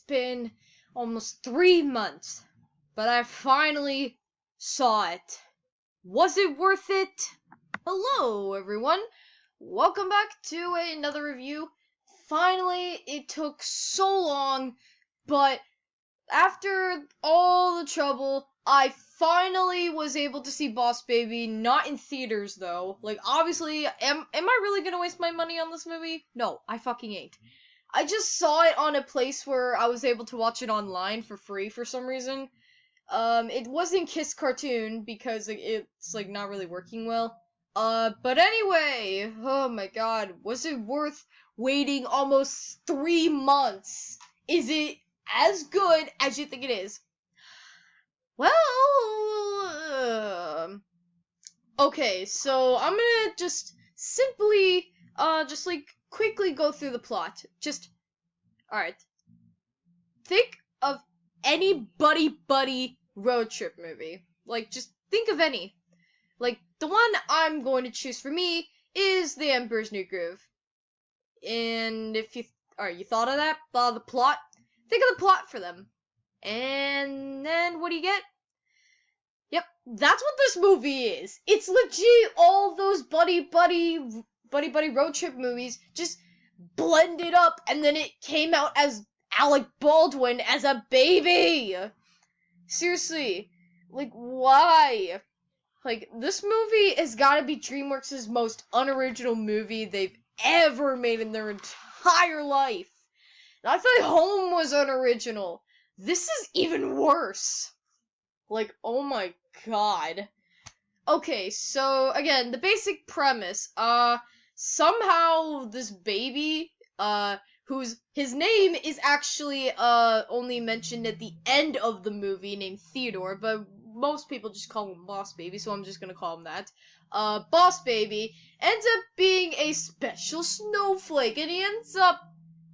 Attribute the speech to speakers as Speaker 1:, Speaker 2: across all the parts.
Speaker 1: been almost 3 months, but I finally saw it. Was it worth it? Hello, everyone. Welcome back to another review. Finally, it took so long, but after all the trouble, I finally was able to see Boss Baby, not in theaters though. Like, obviously, am I really gonna waste my money on this movie? No, I fucking ain't. I just saw it on a place where I was able to watch it online for free for some reason. It wasn't Kiss Cartoon because it's like not really working well. But anyway, oh my god, was it worth waiting almost 3 months? Is it as good as you think it is? Well, okay, so I'm gonna just simply, just like quickly go through the plot. Alright. Think of any buddy road trip movie. Like, just think of any. Like, the one I'm going to choose for me is The Emperor's New Groove. And if you, alright, you thought of that? Thought of the plot? Think of the plot for them. And then what do you get? Yep, that's what this movie is. It's legit all those buddy road trip movies just blended up, and then it came out as Alec Baldwin as a baby. Seriously, like, why? Like, this movie has gotta be DreamWorks' most unoriginal movie they've ever made in their entire life. And I thought Home was unoriginal. This is even worse. Like, oh my god. Okay, so, again, the basic premise, somehow this baby, his name is actually, only mentioned at the end of the movie, named Theodore, but most people just call him Boss Baby, so I'm just gonna call him that. Boss Baby ends up being a special snowflake, and he ends up,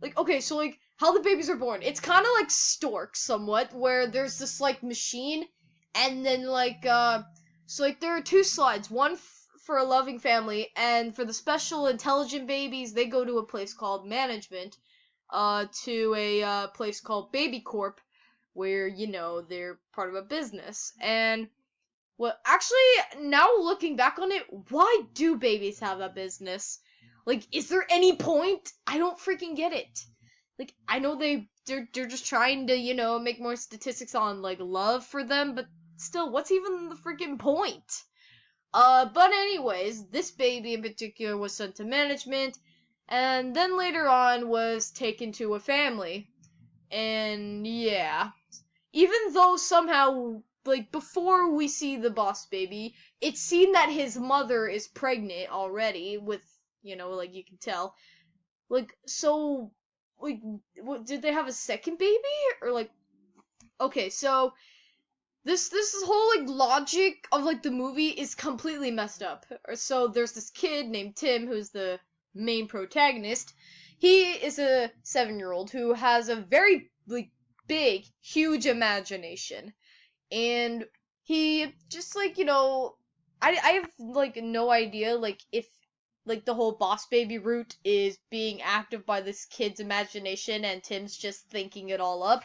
Speaker 1: like, okay, so, like, how the babies are born. It's kind of like Stork, somewhat, where there's this, like, machine, and then, like, so, like, there are two slides, one for a loving family, and for the special intelligent babies, they go to a place called Management, to a, place called Baby Corp, where, you know, they're part of a business. And, well, actually, now looking back on it, why do babies have a business? Like, is there any point? I don't freaking get it. Like, I know they're just trying to, you know, make more statistics on, like, love for them, but still, what's even the freaking point? But anyways, this baby in particular was sent to Management, and then later on was taken to a family. And yeah. Even though somehow, like, before we see the Boss Baby, it's seen that his mother is pregnant already with, you know, like, you can tell. Like, so, like, what, did they have a second baby? Or, like, okay, so this whole, like, logic of, like, the movie is completely messed up. So there's this kid named Tim, who's the main protagonist. He is a 7-year-old who has a very, like, big, huge imagination. And he just, like, you know, I have, like, no idea, like, if, like, the whole Boss Baby route is being active by this kid's imagination and Tim's just thinking it all up,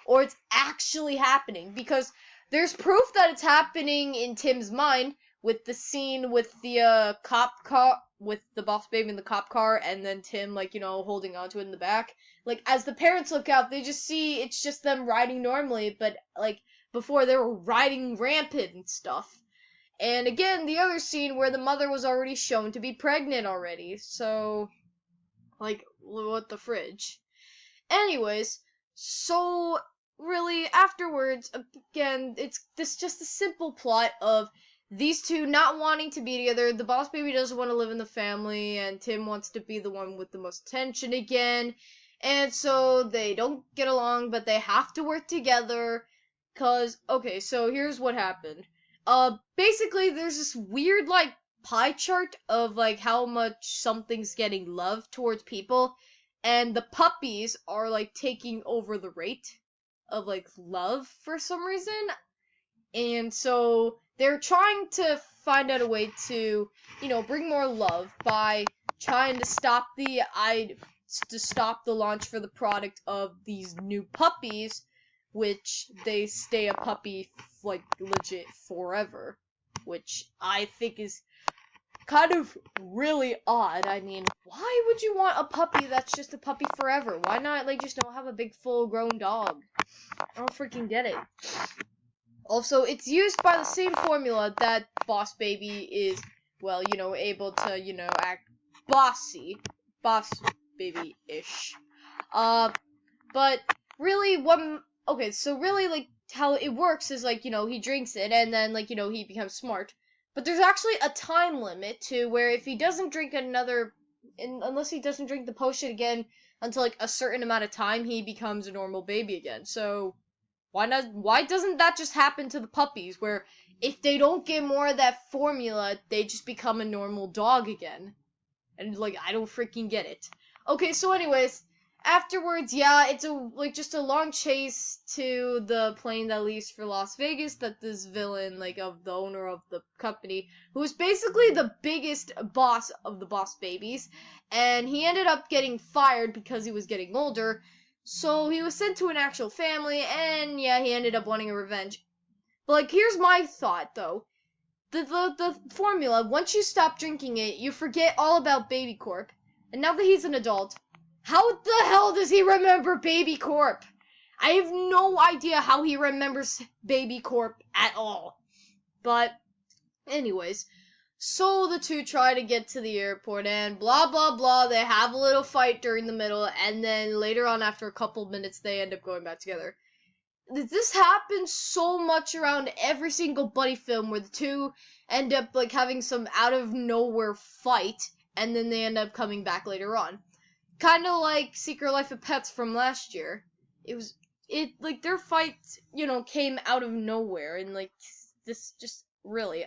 Speaker 1: or it's actually happening, because there's proof that it's happening in Tim's mind with the scene with the, cop car, with the Boss Baby in the cop car, and then Tim, like, you know, holding onto it in the back. Like, as the parents look out, they just see it's just them riding normally, but, like, before they were riding rampant and stuff. And again, the other scene where the mother was already shown to be pregnant already, so, like, what the fridge? Anyways, so, really, afterwards, again, it's just a simple plot of these two not wanting to be together. The Boss Baby doesn't want to live in the family, and Tim wants to be the one with the most attention again. And so they don't get along, but they have to work together. Cause, okay, so here's what happened. Basically, there's this weird, like, pie chart of, like, how much something's getting love towards people. And the puppies are, like, taking over the rate of, like, love for some reason. And so they're trying to find out a way to, you know, bring more love by trying to stop the to stop the launch for the product of these new puppies, which they stay a puppy like legit forever, which I think is kind of really odd. I mean, why would you want a puppy that's just a puppy forever? Why not like just don't have a big full-grown dog? I don't freaking get it. Also, it's used by the same formula that Boss Baby is, well, able to, act bossy, Boss Baby-ish. But really, okay, so really, like, how it works is, like, he drinks it, and then, like, he becomes smart. But there's actually a time limit to where if he doesn't drink unless he doesn't drink the potion again until, like, a certain amount of time, he becomes a normal baby again. So, why doesn't that just happen to the puppies, where if they don't get more of that formula, they just become a normal dog again? And, like, I don't freaking get it. Okay, so anyways, afterwards, yeah, it's just a long chase to the plane that leaves for Las Vegas that this villain, like, of the owner of the company, who's basically the biggest boss of the Boss Babies, and he ended up getting fired because he was getting older, so he was sent to an actual family, and yeah, he ended up wanting a revenge. But, like, here's my thought, though. The formula, once you stop drinking it, you forget all about Baby Corp. And now that he's an adult, how the hell does he remember Baby Corp? I have no idea how he remembers Baby Corp at all. But, anyways, so the two try to get to the airport and blah blah blah, they have a little fight during the middle, and then later on after a couple minutes they end up going back together. This happens so much around every single buddy film where the two end up like having some out of nowhere fight and then they end up coming back later on. Kind of like Secret Life of Pets from last year. Like their fight, came out of nowhere and like this just really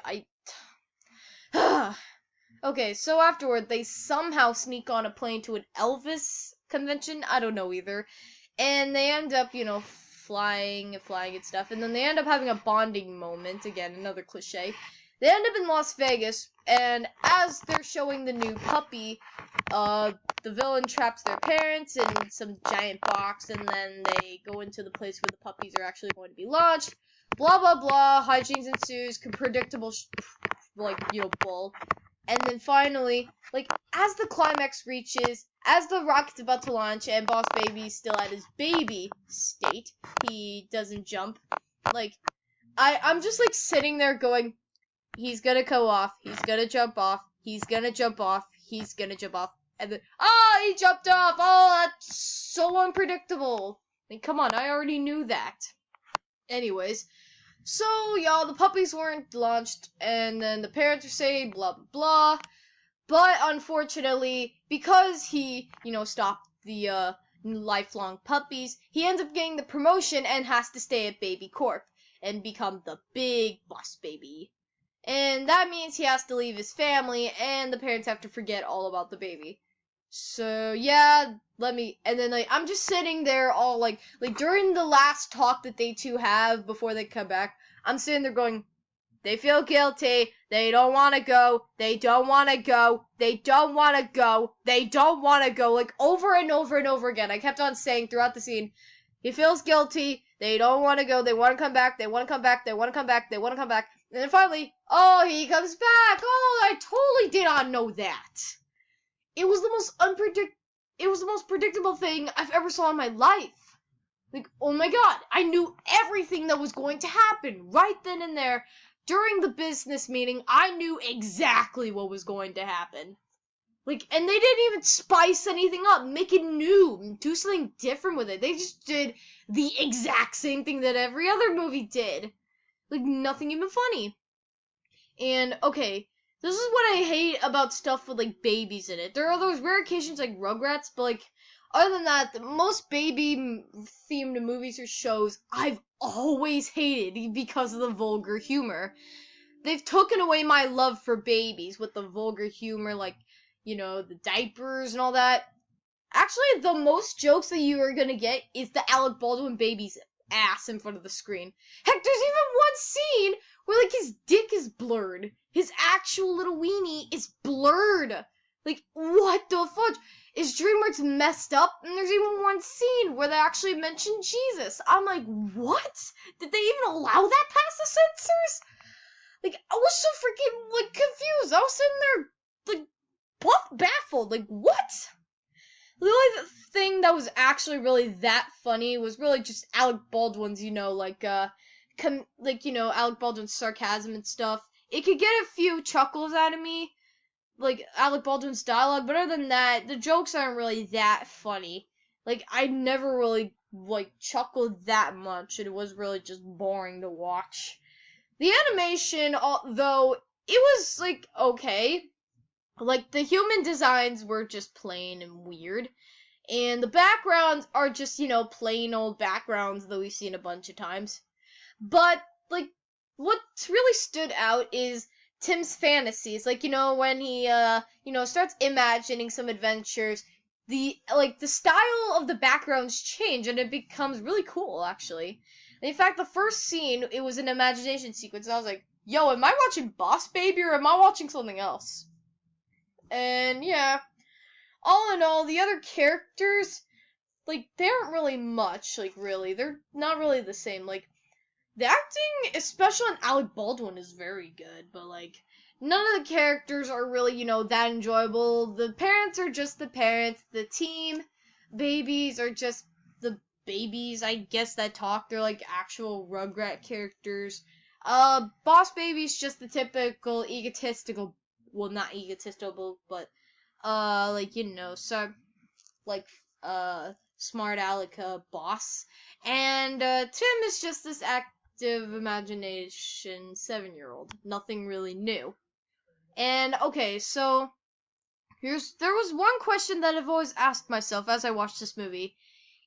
Speaker 1: Okay, so afterward they somehow sneak on a plane to an Elvis convention. I don't know either. And they end up, flying and stuff, and then they end up having a bonding moment, again, another cliche. They end up in Las Vegas, and as they're showing the new puppy, the villain traps their parents in some giant box, and then they go into the place where the puppies are actually going to be launched. Blah, blah, blah, hijinks ensues, predictable, bull. And then finally, like, as the climax reaches, as the rocket's about to launch and Boss Baby's still at his baby state, he doesn't jump. Like, I'm just, like, sitting there going, he's gonna go off, he's gonna jump off, he's gonna jump off, he's gonna jump off, and then, he jumped off! Oh, that's so unpredictable! I mean, come on, I already knew that. Anyways, so, y'all, the puppies weren't launched, and then the parents are saying blah, blah, blah. But, unfortunately, because he, stopped the, lifelong puppies, he ends up getting the promotion and has to stay at Baby Corp and become the big Boss Baby. And that means he has to leave his family, and the parents have to forget all about the baby. So, yeah, and then, like, I'm just sitting there all, like, during the last talk that they two have before they come back, I'm sitting there going, they feel guilty, they don't want to go, they don't want to go, they don't want to go, they don't want to go, like, over and over and over again. I kept on saying throughout the scene, he feels guilty, they don't want to go, they want to come back, they want to come back, they want to come back, they want to come back, and then finally, he comes back, I totally did not know that. It was the most predictable thing I've ever saw in my life. Like, oh my god, I knew everything that was going to happen right then and there. During the business meeting, I knew exactly what was going to happen. Like, and they didn't even spice anything up, make it new, do something different with it. They just did the exact same thing that every other movie did. Like, nothing even funny. And, okay, this is what I hate about stuff with, like, babies in it. There are those rare occasions like Rugrats, but, like, other than that, the most baby-themed movies or shows I've always hated because of the vulgar humor. They've taken away my love for babies with the vulgar humor, like, the diapers and all that. Actually, the most jokes that you are gonna get is the Alec Baldwin baby's ass in front of the screen. Heck, there's even one scene where, like, his dick is blurred. His actual little weenie is blurred. Like, what the fudge? is DreamWorks messed up, and there's even one scene where they actually mention Jesus. I'm like, what? Did they even allow that past the censors? Like, I was so freaking, like, confused. I was sitting there, like, baffled. Like, what? The only thing that was actually really that funny was really just Alec Baldwin's, Alec Baldwin's sarcasm and stuff. It could get a few chuckles out of me, like Alec Baldwin's dialogue, but other than that, the jokes aren't really that funny. Like, I never really, chuckled that much. It was really just boring to watch. The animation, although it was, okay. Like, the human designs were just plain and weird. And the backgrounds are just, plain old backgrounds that we've seen a bunch of times. But, what really stood out is Tim's fantasies. When he, starts imagining some adventures, the style of the backgrounds change and it becomes really cool, actually. And in fact, the first scene, it was an imagination sequence, and I was like, yo, am I watching Boss Baby or am I watching something else? And yeah, all in all, the other characters, they aren't really much, really. They're not really the same. The acting, especially on Alec Baldwin, is very good, but, none of the characters are really, that enjoyable. The parents are just the parents. The team babies are just the babies, I guess, that talk. They're, actual Rugrat characters. Boss Baby's just the typical egotistical, well, not egotistical, but, smart aleck boss. And, Tim is just this active imagination 7-year-old. Nothing really new. And, okay, so, there was one question that I've always asked myself as I watched this movie.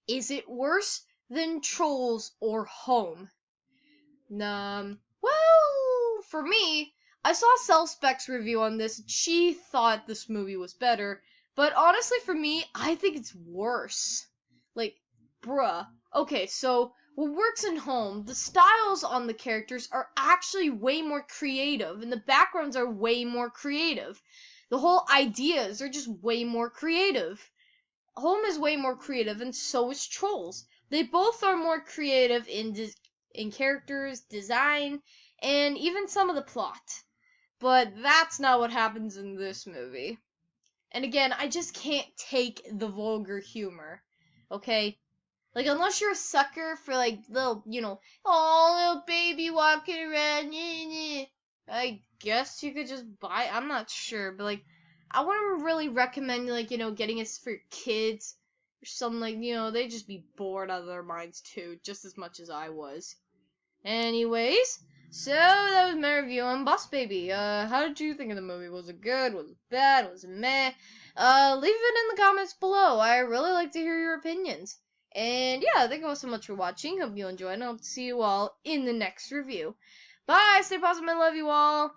Speaker 1: Is it worse than Trolls or Home? Well, for me, I saw Cell Spec's review on this. She thought this movie was better. But honestly, for me, I think it's worse. Bruh. Okay, so what works in Home, the styles on the characters are actually way more creative, and the backgrounds are way more creative. The whole ideas are just way more creative. Home is way more creative, and so is Trolls. They both are more creative in characters, design, and even some of the plot. But that's not what happens in this movie. And again, I just can't take the vulgar humor. Okay? Unless you're a sucker for, little, little baby walking around, I guess you could just buy, I'm not sure, but, I wouldn't really recommend, getting it for your kids, or something, they'd just be bored out of their minds, too, just as much as I was. Anyways, so that was my review on Boss Baby. How did you think of the movie? Was it good? Was it bad? Was it meh? Leave it in the comments below. I really like to hear your opinions. And yeah, thank you all so much for watching. Hope you enjoyed, and I hope to see you all in the next review. Bye, stay positive, I love you all.